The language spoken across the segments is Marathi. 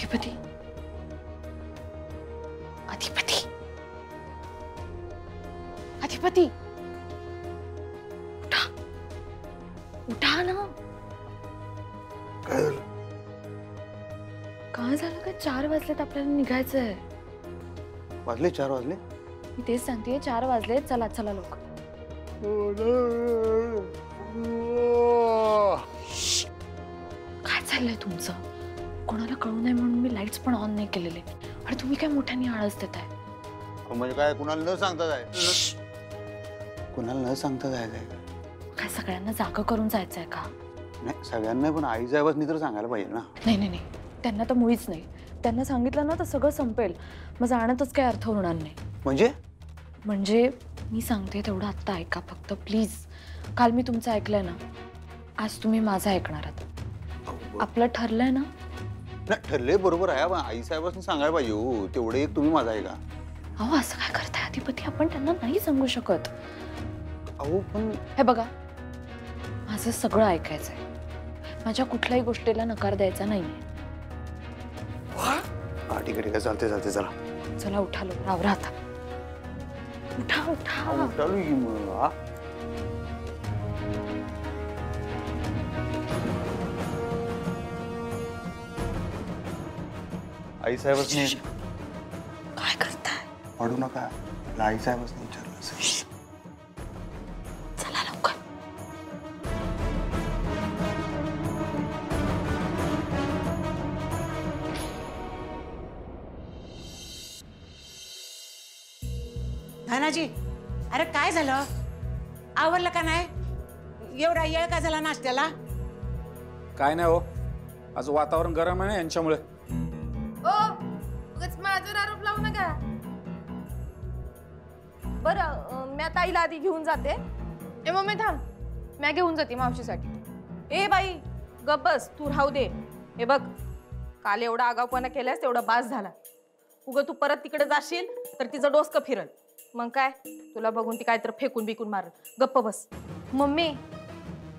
अधिपती, अधिपती, अधिपती, उठा, उठा ना. काय झालं? काय झालं काय? 4 वाजलेत, आपल्याला निघायचंय. वाजले 4 वाजले? मी तेच सांगतेय, 4 वाजलेत. चला चला लोक. काय चाललंय तुमचं? कोणाला कळू नये म्हणून मी लाईट्स पण ऑन नाही केलेले, आणि तुम्ही काय मोठ्याने आळस देताय. म्हणजे काय? कुणाला न सांगता जाय? कुणाला न सांगता जायचंय का? काय सगळ्यांना जागा करून जायचंय का? नाही, सगळ्यांना, पण आईच्या आवाजनी तर सांगायला पाहिजे ना. नाही नाही नाही, त्यांना तर मुळीच नाही. त्यांना सांगितलं ना तर सगळं संपेल. मग जाण्यातच काही अर्थ होणार नाही. म्हणजे मी सांगते तेवढं आत्ता ऐका फक्त प्लीज. काल मी तुमचं ऐकलंय ना, आज तुम्ही माझं ऐकणार आहात. आपलं ठरलंय ना? नाही, ठरलंय बरोबर आहे, पण आई साहेबांनी सांगायला पाहिजे हो. तेवढे एक तुम्ही माझा ऐका. अहो असं काय करताय अधिपती? आपण त्यांना नाही सांगू शकत. अहो पण हे बघा, माझं सगळं ऐकायचंय. माझ्या कुठल्याही गोष्टीला नकार द्यायचा नाहीये. हा ठीक आहे, चालते चालते. चला चला, उठा लवकर, आवरा आता. उठा उठा. उठालो की मग. आई साहेबांनी काय करताय? पडू नका. आई साहेबांनी विचारलं असेल. चला लवकर. धनाजी, अरे काय झालं? आवरलं का नाही? एवढा येळ का झाला नाश्त्याला? काय नाही हो, आज वातावरण गरम आहे ना यांच्यामुळे. उगाच माझ्यावर आरोप लावू नका. बरं, मी आता आईला आधी घेऊन जाते. ए मम्मी थांब, मी घेऊन जाते मावशीसाठी. ए बाई गप बस, तू राहू दे. हे बघ, काल एवढा आगाऊपणा केल्यास तेवढा बास झाला. उगा तू परत तिकडे जाशील तर तिचं डोसकं फिरल. मग काय, तुला बघून ती काय तर फेकून बिकून मारल. गप्प बस. मम्मी,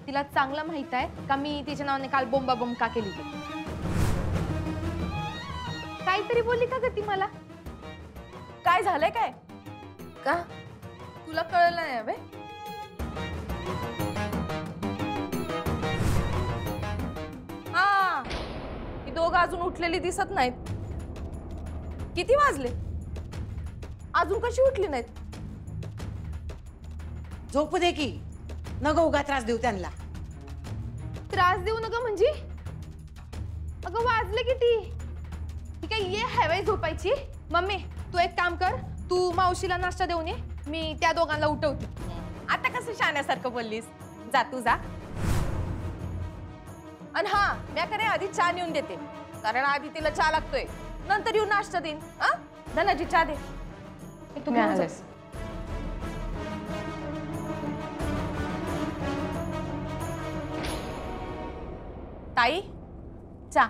तिला चांगलं माहित आहे का मी तिच्या नावाने काल बोंबा बोंब का केली ती. काहीतरी बोलली का ग ती मला? काय झालंय काय? का तुला कळलं नाही अबे? हा, ती दोघं अजून उठलेली दिसत नाहीत. किती वाजले? अजून कशी उठली नाहीत? झोपू दे की, नको उगा त्रास देऊ त्यांना. त्रास देऊ नका म्हणजे? अगं वाजले किती? ठीक आहे, ये हवाय झोपायची. मम्मी तू एक काम कर, तू मावशीला नाश्ता देऊन ये, मी त्या दोघांना उठवते. आता कसं शाण्यासारखं बोललीस? जा तू जा. आणि हा, मी करे आधी चहा नेऊन देते, कारण आधी तिला चहा लागतोय. नंतर येऊन नाश्ता देईन. हा धनाजी, चहा दे. तू घेऊन जास. ताई चहा.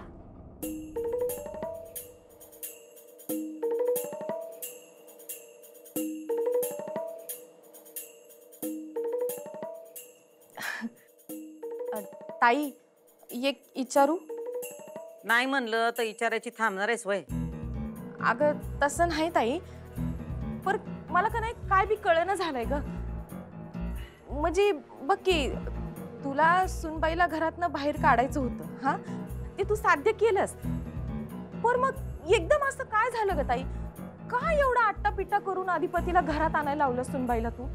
ताई एक विचारू? नाही म्हणलं तर विचारायची थांबणार आहेस वय? अगं तसं नाही ताई, पर मला का नाही काय बी कळना झालंय ग. म्हणजे बघ की, तुला सुनबाईला घरातनं बाहेर काढायचं होतं, हा ते तू साध्य केलंस. पर मग एकदम असं काय झालं ग ताई? काय एवढा आट्टापिट्टा करून अधिपतीला घरात आणायला लावलं सुनबाईला तू?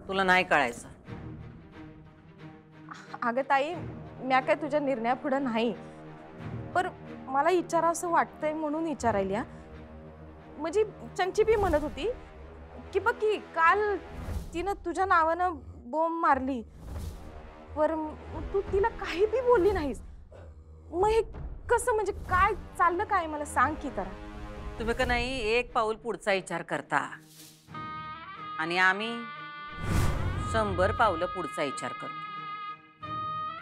तुला नाही कळायचं. अगं ताई, म्या काय तुझ्या निर्णयापुढे नाही, पर मला विचारा असं वाटतंय म्हणून विचारायली. म्हणजे चंची बी म्हणत होती की बघ की काल तिनं तुझ्या नावानं बोंब मारली, पर तू तिला काही बी बोलली नाहीस. मग हे कसं? म्हणजे काय चाललं काय? मला सांग की जरा. तुम्ही का नाही एक पाऊल पुढचा विचार करता आणि आम्ही 100 पावलं पुढचा विचार करतो.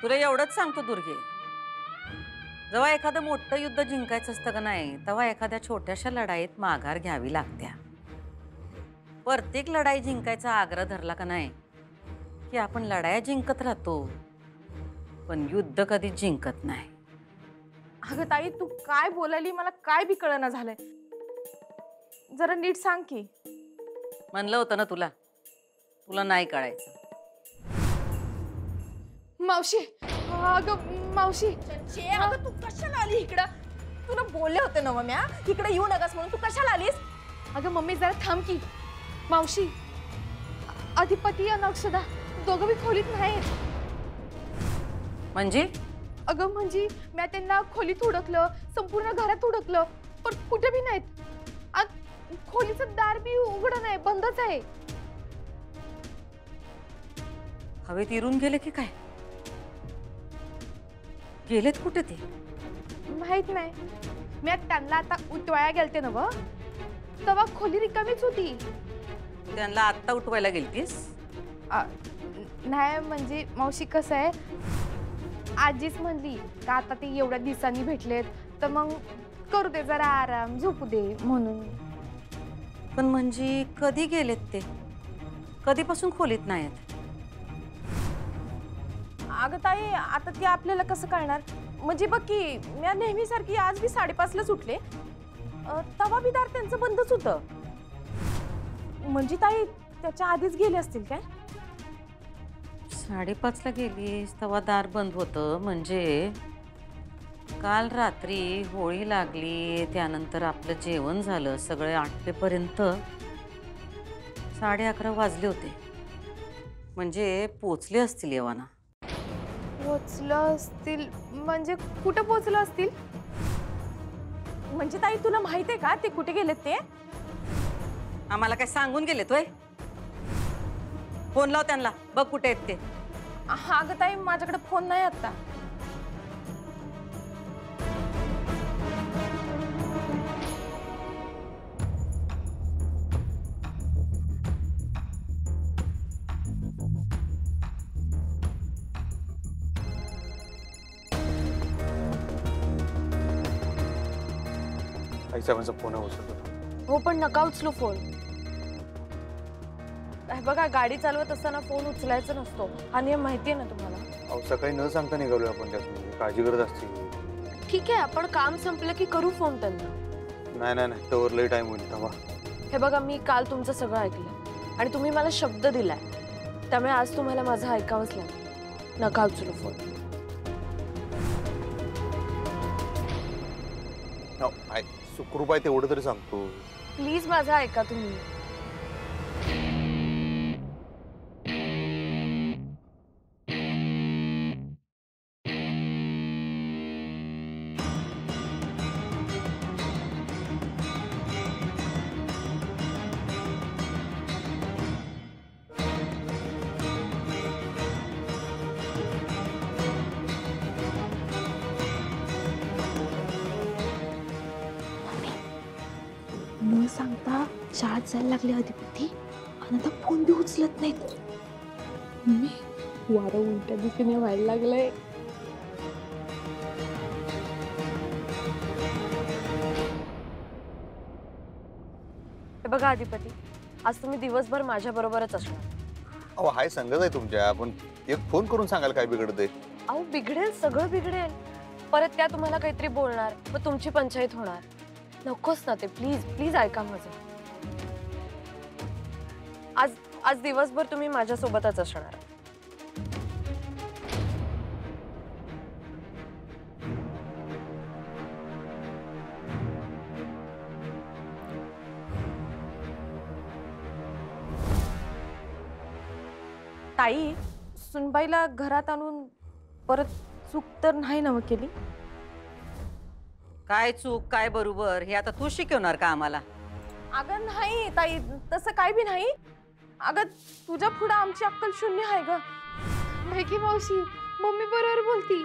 तुला एवढंच सांगतो दुर्गे, जेव्हा एखादं मोठं युद्ध जिंकायचं असतं का नाही, तेव्हा एखाद्या छोट्याशा लढाईत माघार घ्यावी लागत्या. प्रत्येक लढाई जिंकायचा आग्रह धरला का नाही की आपण लढाया जिंकत राहतो. पण युद्ध कधी जिंकत नाही. अगं ताई तू काय बोलायली मला काय बी कळना झालंय. जरा नीट सांग की. म्हणलं होतं ना तुला, तुला नाही कळायचं. मावशी अगं मावशी अगं तू कशाला आली इकडं? तुला बोलले होते ना मम्या इकडे येऊ नकास म्हणून, तू कशाला आलीस? अगं मम्मी जरा थांब की. मावशी अधिपती आणि अक्षदा दोघं बी खोलीत नाहीत. म्हणजे अगं म्हणजे मी त्यांना खोलीत हुडकलं, संपूर्ण घरात हुडकलं, पण कुठे बी नाहीत. खोलीचं दार बी उघडं नाही, बंदच आहे. हवेत इरून गेले की काय? गेलेत कुठे ते? माहित नाही. मी त्यांना आता उतवाया गेलते ना व, तेव्हा खोली रिकामीच होती. त्यांना आत्ता उठवायला गेलतीस? नाही म्हणजे मावशी कसं आहे, आजीच म्हणली का आता ते एवढ्या दिवसांनी भेटलेत तर मग करू दे जरा आराम, झोपू दे म्हणून. पण म्हणजे कधी गेलेत ते? कधीपासून खोलीत नाहीत? अगं ताई आता ते आपल्याला कसं कळणार? म्हणजे बघ की मी नेहमीसारखी आज बी 5:30लाच उठले, तवा बी दार त्यांचं बंदच होतं. म्हणजे ताई त्याच्या आधीच गेले असतील काय? 5:30ला गेलीस तेव्हा दार बंद होतं, म्हणजे काल रात्री होळी लागली, त्यानंतर आपलं जेवण झालं, सगळे आटलेपर्यंत 11:30 वाजले होते. म्हणजे पोचले असतील येवाना. पोचलं असतील म्हणजे कुठं पोचलं असतील? म्हणजे ताई तुला माहित आहे का ते कुठे गेलेत ते? आम्हाला काय सांगून गेलेत होय? फोन लाव त्यांना, बघ कुठे आहेत ते. अगं ताई माझ्याकडे फोन नाही आता. आईसाहेबांचा फोन उचलत होता. हो पण नका उचलू फोन. बघा गाडी चालवत असताना फोन उचलायचा नसतो, हा नियम माहिती आहे ना तुम्हाला? अहो सकाळी न सांगता निघालोय आपण, त्यातून काळजी करत असते. ठीक आहे, आपण काम संपलं की करू फोन त्यांना. नाही नाही नाही, तोवर लई टाइम होईल. थांबा. हे बघा मी काल तुमचं सगळं ऐकलं आणि तुम्ही मला शब्द दिलाय, त्यामुळे आज तुम्हाला माझं ऐकावंच लागेल. नका उचलू फोन. सुखरूप आहे तेवढं तरी सांगतो. प्लीज माझं ऐका तुम्ही. न सांगता शाळेत जायला लागले अधिपती आणि आता फोन बी उचलत नाहीत. वारं उलट्या दिशेने व्हायला लागलंय. हे बघा अधिपती, आज तुम्ही दिवसभर माझ्या बरोबरच असणार. अहो हाय संगत आहे तुमच्या, पण एक फोन करून सांगायला काय बिघडतंय? अहो बिघडेल, सगळं बिघडेल. परत त्या तुम्हाला काहीतरी बोलणार, मग तुमची पंचायत होणार. नकोच ना ते. प्लीज प्लीज ऐका माझं. आज दिवसभर तुम्ही माझ्यासोबतच असणार. ताई सुनबाईला घरात आणून परत चूक तर नाही ना केली? काय चूक काय बरोबर हे आता तू शिकवणार का आम्हाला? अगं नाही ताई, तसं काय बी नाही. अगं तुझ्या पुढं आमची अक्कल शून्य आहे ग. नाही की मावशी, मम्मी बरोबर बोलती.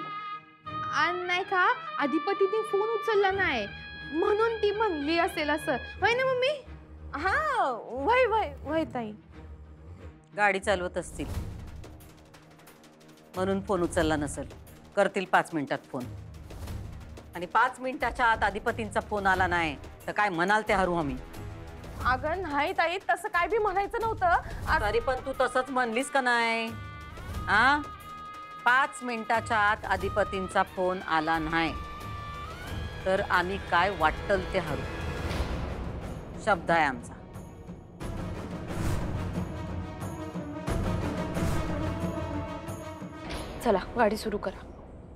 आणि नाही का अधिपतीने फोन उचलला नाही म्हणून ती म्हणली असेल असं, होय ना मम्मी? हा वय वय वय ताई. गाडी चालवत असतील म्हणून फोन उचलला नसेल. करतील 5 मिनिटात फोन, आणि 5 मिनिटाच्या आत अधिपतींचा फोन आला नाही तर काय म्हणाल ते हरू आम्ही. अगं नाही ताई, तसं काय बी म्हणायचं नव्हतं. तरी पण तू तसंच म्हणलीस का नाही? आ 5 मिनिटाच्या आत अधिपतींचा फोन आला नाही तर आम्ही काय वाटल ते हरू. शब्द आहे आमचा. चला गाडी सुरू करा.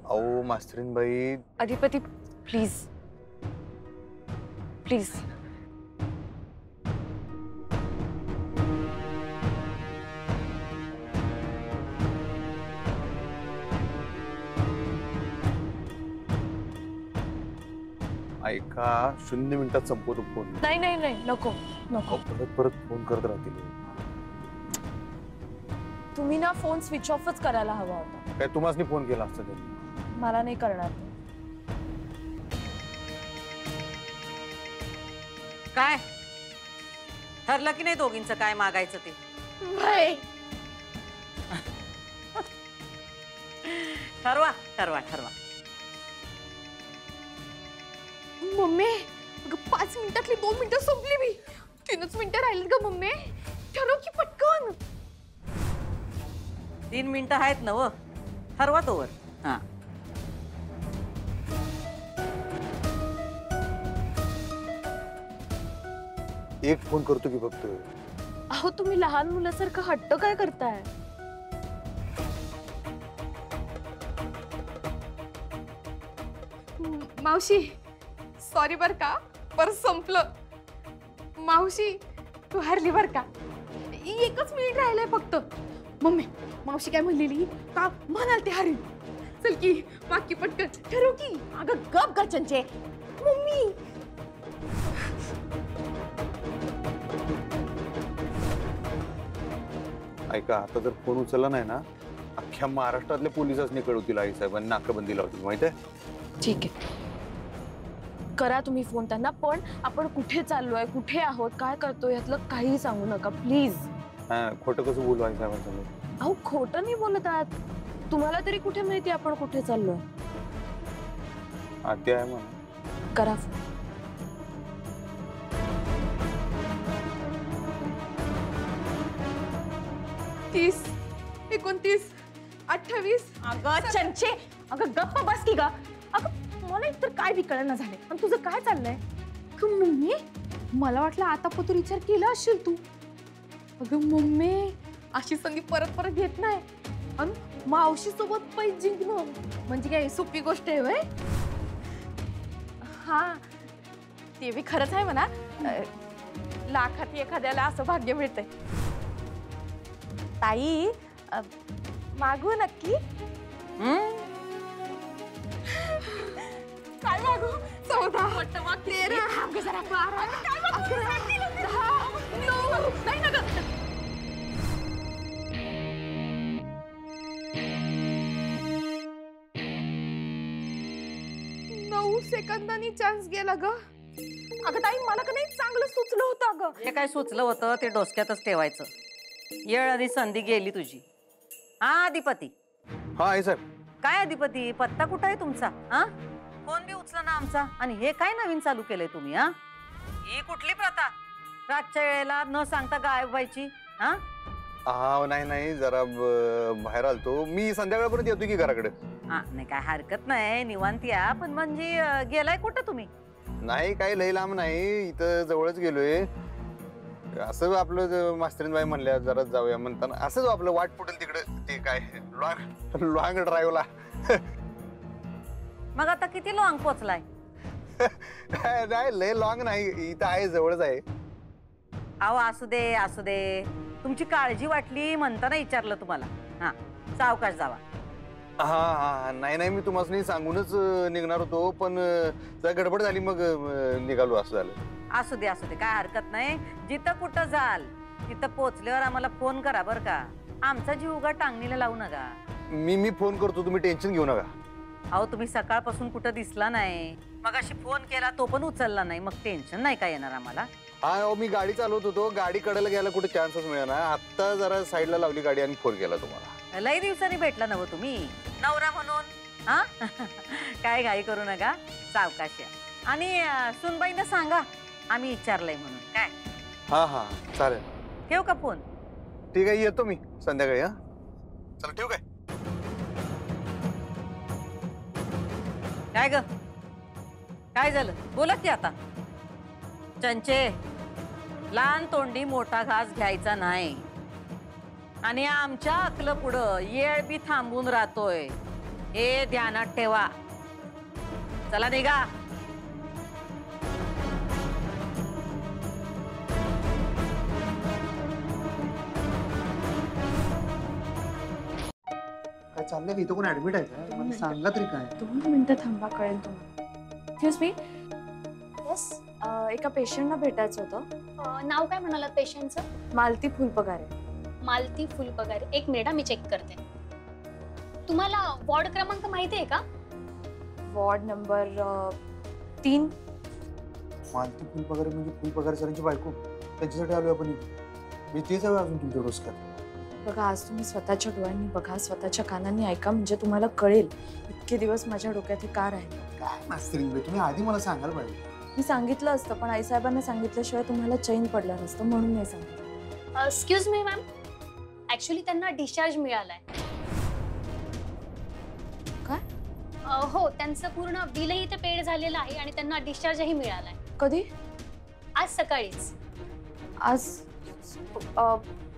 अहो मास्तरीनबाई, अधिपती प्लीज प्लीज. ऐका 0 मिनिटात संपवतो फोन. नाही नाही नाही नको नको. परत परत फोन करत राहतील. तुम्ही ना फोन स्विच ऑफच करायला हवा होता. काय तुम्हाला फोन केला असता तरी? मला नाही करणार. काय ठरलं की नाही दोघींचं काय मागायचं ते? ठरवा ठरवा ठरवा. मम्मी अगं 5 मिनिटातली 2 मिनिटं संपली मी. 3च मिनिटं राहिलीत ग मम्मी. ठरव की पटकन. 3 मिनिटं आहेत ना व. ठरवा तोवर. हा एक फोन करतो की फक्त. अहो तुम्ही लहान मुलासारखं हट्ट काय करताय? मावशी सॉरी बर का, परत संपलं. मावशी तू हरली बर का. 1च मिनिट राहिलंय फक्त. मम्मी मावशी काय म्हणलेली का म्हणाल ते हरी. चल की माकी पटकन ठरव की. अगं गप गचंचे मम्मी. ऐका आता जर फोन उचलला नाही ना, अख्ख्या महाराष्ट्रातल्या पोलिसांनी कळवतील आई साहेबांनी नाकाबंदी लावतील माहिती आहे. ठीक आहे करा तुम्ही फोन त्यांना. पण आपण कुठे चाललोय, कुठे आहोत, काय करतोय यातलं काही सांगू नका प्लीज. हा खोटं कसं बोलू आई साहेबांसमोर? अहो खोटं नाही बोलत आहात. तुम्हाला तरी कुठे माहिती आपण कुठे चाललोय? आत्या आहे म्हणून. करा फोन. तीस 29 28. अगं चंचे अगं गप्प बस की ग. अगं मला एकतर काय विकळणं झाले. आणि तुझं काय चाललंय? अगं मम्मी मला वाटलं आता पतूर विचार केला असेल तू. अगं मम्मी अशी संधी परत परत घेत नाही. आणि मावशी सोबत पैसे जिंकणं म्हणजे काय सोपी गोष्ट आहे व्हय? हा ते बी खरंच आहे म्हणा. लाखात एखाद्याला असं भाग्य मिळतंय. ताई मागू नक्की. काय मागू? 14 13 जरा 12 11 10 9 नाही ना ग. 9 सेकंदांनी चान्स गेला ग. अगं ताई मला का नाही चांगलं सुचलं होतं. अगं हे काय सुचलं होतं ते डोसक्यातच ठेवायचं. येळ आणि संधी गेली तुझी. हा अधिपती. हा आई साहेब. काय अधिपती पत्ता कुठं आहे तुमचा? हा फोन बी उचला ना आमचा. आणि हे काय नवीन चालू केलंय तुम्ही? हा ही कुठली प्रथा? रातच्या वेळेला न सांगता गायब व्हायची? हा हा नाही नाही जरा बाहेर आलतो मी. संध्याकाळपर्यंत येतो की घराकडे. हा नाही काय हरकत नाही निवांत या. पण म्हणजे गेलाय कुठं तुम्ही? नाही काही लई लांब नाही, इथं जवळच गेलोय. असं आपलं मास्तरीनबाई म्हणल्या जरा जाऊया म्हणताना असंच आपलं वाट फुटेल तिकडे. ते काय लॉंग ड्राईव्हला. मग आता किती लॉंग पोचलाय? नाही लय लॉंग नाही, इथं आहे जवळच आहे. अहो असू दे असू दे. तुमची काळजी वाटली म्हणताना विचारलं तुम्हाला. हा सावकाश जावा. हा हा नाही नाही मी तुम्हाला सांगूनच निघणार होतो पण जरा गडबड झाली मग निघालो. असं झालं. असू दे काय हरकत नाही. जिथं कुठं जाल तिथं पोचल्यावर आम्हाला फोन करा बरं का. आमचा जीव उगा टांगणीला लावू नका. मी फोन करतो, तुम्ही टेन्शन घेऊ नका. अहो तुम्ही सकाळपासून कुठं दिसला नाही. मग अशी फोन केला तो पण उचलला नाही. मग टेन्शन नाही काय येणार आम्हाला? हा मी गाडी चालवत होतो, गाडी कडेला घ्यायला कुठे चान्सच मिळाला. आता जरा साईडला लावली गाडी आणि फोन केला तुम्हाला. लई दिवसांनी भेटला ना तुम्ही नवरा म्हणून. हा काय घाई करू नका सावकाश या. आणि सुनबाईंना सांगा आम्ही विचारलंय म्हणून. काय हा हा चालेल. ठेव का फोन? ठीक आहे येतो मी संध्याकाळी. हा चला ठेवू काय? काय ग काय झालं बोला की आता. चंचे लहान तोंडी मोठा घास घ्यायचा नाही आणि आमच्या अकल पुढं येळ बी थांबून राहतोय हे ध्यानात ठेवा. चला निघा. काय चाललंय इथं कोण ऍडमिट आहे का मला सांगा तरी काय. 2 मिनिटं थांबा कळेल तुम्हाला. Excuse me. येस एका पेशंटला भेटायचं होतं. नाव काय म्हणालात पेशंटचं? मालती फुलपगारे. मालती फुलपगार. एक मिनिट मी चेक करते. तुम्हाला वॉर्ड क्रमांक माहिती आहे का? Ward number 3. मालती फुलपगार म्हणजे फुलपगार सरांची बायको. त्यांच्यासाठी आलो आपण इथे. मी तेच हवं अजून तुमच्या रोजगार. बघा आज तुम्ही स्वतःच्या डोळ्यांनी बघा, स्वतःच्या कानांनी ऐका, म्हणजे तुम्हाला कळेल इतके दिवस माझ्या डोक्यात हे का राहिले. काय मास्तरीन तुम्ही आधी मला सांगायला पाहिजे. मी सांगितलं असतं पण आईसाहेबांना सांगितल्याशिवाय तुम्हाला चैन पडलं नसतं म्हणून नाही सांगितलं. एक्सक्यूज मी मॅम, ऍक्च्युली त्यांना डिस्चार्ज मिळालाय. काय? हो, त्यांचं पूर्ण बिलही इथे पेड झालेलं आहे आणि त्यांना डिस्चार्जही मिळालाय. कधी? आज सकाळीच. आज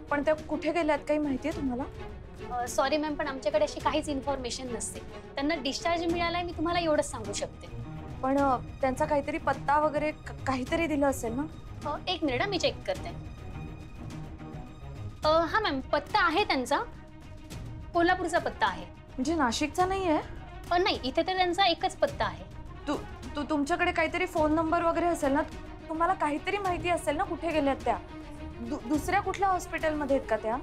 पण त्या कुठे गेल्यात काही माहिती आहे तुम्हाला? सॉरी मॅम, पण आमच्याकडे अशी काहीच इन्फॉर्मेशन नसते. त्यांना डिस्चार्ज मिळालाय मी तुम्हाला एवढंच सांगू शकते. पण त्यांचा काहीतरी पत्ता वगैरे काहीतरी दिलं असेल ना? एक मिनिट मी चेक करते. हा मॅम, पत्ता आहे त्यांचा, कोल्हापूरचा पत्ता आहे. म्हणजे नाशिकचा नाही आहे? नाही, इथे तर त्यांचा एकच पत्ता आहे. तुमच्याकडे काहीतरी फोन नंबर वगैरे असेल ना? तुम्हाला काहीतरी माहिती असेल ना कुठे गेल्यात त्या? दुसऱ्या कुठल्या हॉस्पिटलमध्ये आहेत का त्या?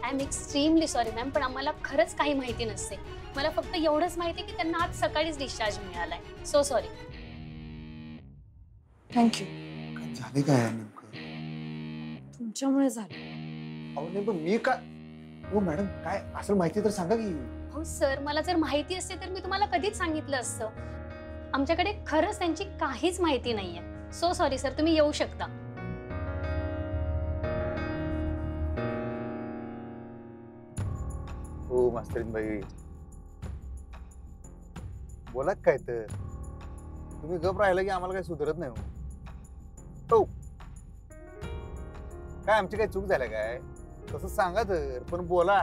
I am extremely sorry ma'am, पण आम्हाला खरंच काही माहिती नसते. मला फक्त एवढंच माहिती की त्यांना आज सकाळीच डिस्चार्ज मिळालाय. So sorry. थँक्यू. झाले काय नेमकं? तुमच्यामुळे झालं. अहो नेमकं मी का? हो मॅडम काय असं माहिती तर सांगा की. हो सर, मला जर माहिती असते तर मी तुम्हाला कधीच सांगितलं असतं. आमच्याकडे खरंच त्यांची काहीच माहिती नाहीये. सो सॉरी सर, तुम्ही येऊ शकता. हो मास्तरीन बाई बोला काय तर. तुम्ही गप राहिला की आम्हाला काही सुधरत नाही. हो काय आमची काही चूक झाल्या काय तसं सांगा तर, पण बोला.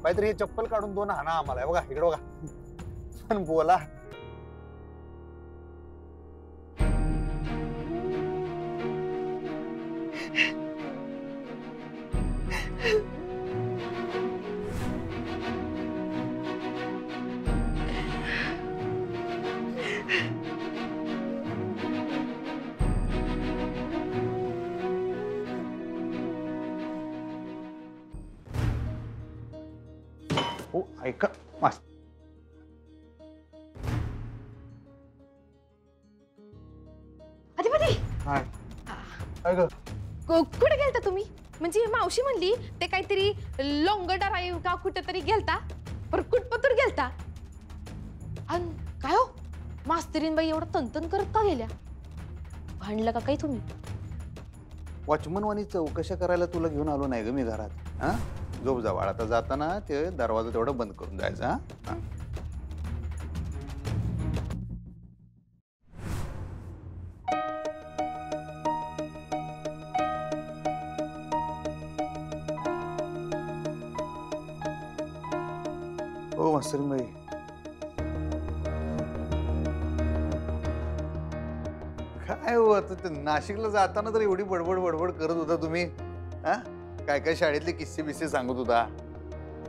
काहीतरी हे चप्पल काढून 2 हाना आम्हाला. बघा इकडे बघा. पण बोला. हो ऐका अधिपती काय काय ग? कुठे गेलता तुम्ही? म्हणजे मावशी म्हणली ते काहीतरी लोंगडा राईव का कुठे तरी गेलता, पर कुठपतूर गेलता. अन काय हो मास्तरीन बाई एवढं तनतन करत का गेल्या? भांडलं का काही तुम्ही? वॉचमन वाणी चौकशा करायला तुला घेऊन आलो नाही ग मी घरात. हा झोप जा बाळा. आता जाताना ते दरवाजा तेवढा बंद करून जायचा. हा हो मास्तरीन बाई. काय हो आता ते नाशिकला जाताना तर एवढी बडबड बडबड करत होता तुम्ही. हा काय काय शाळेतले किस्से बिस्से सांगत होता.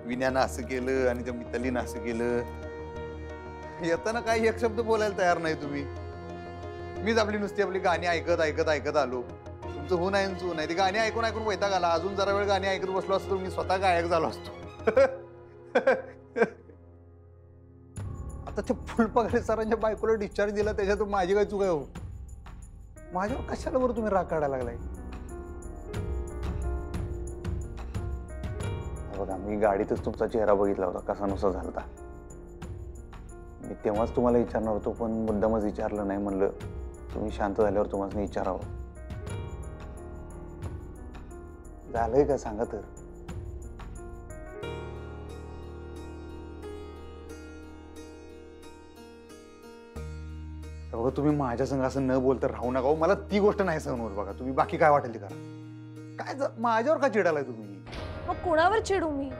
विन्यानं असं केलं आणि त्या मितालीनं असं केलं. येताना काही एक शब्द बोलायला तयार नाही तुम्ही. मीच आपली नुसती आपली गाणी ऐकत ऐकत ऐकत आलो. तुमचं हो नाही चू नाही. ती गाणी ऐकून ऐकून वैताग आला. अजून जरा वेळ गाणी ऐकत बसलो असतो मी स्वतः गायक झालो असतो. आता ते फुलपगारे सरांच्या बायकोला डिस्चार्ज दिला त्याच्यातून माझी काय चूक आहे हो? माझ्यावर कशाला बरं तुम्ही राग काढायला लागलाय? बघा मी गाडीतच तुमचा चेहरा बघितला होता कसा नुसा झालता. मी तेव्हाच तुम्हाला विचारणार होतो पण मुद्दामच विचारलं नाही. म्हणलं तुम्ही शांत झाल्यावर तुम्हाला विचारावं. झालंय का सांगा तर. तेव्हा तुम्ही माझ्या संग असं न बोलता राहू नका हो. मला ती गोष्ट नाही सहन होत बघा. तुम्ही बाकी काय वाटेल ते करा. काय माझ्यावर का चिडालाय तुम्ही? मग कुणावर चिडू मी?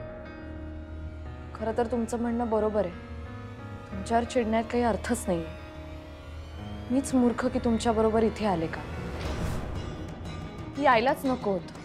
खरं तर तुमचं म्हणणं बरोबर आहे. तुमच्यावर चिडण्यात काही अर्थच नाहीये. मीच मूर्ख की तुमच्या बरोबर इथे आले का? यायलाच नको होतं.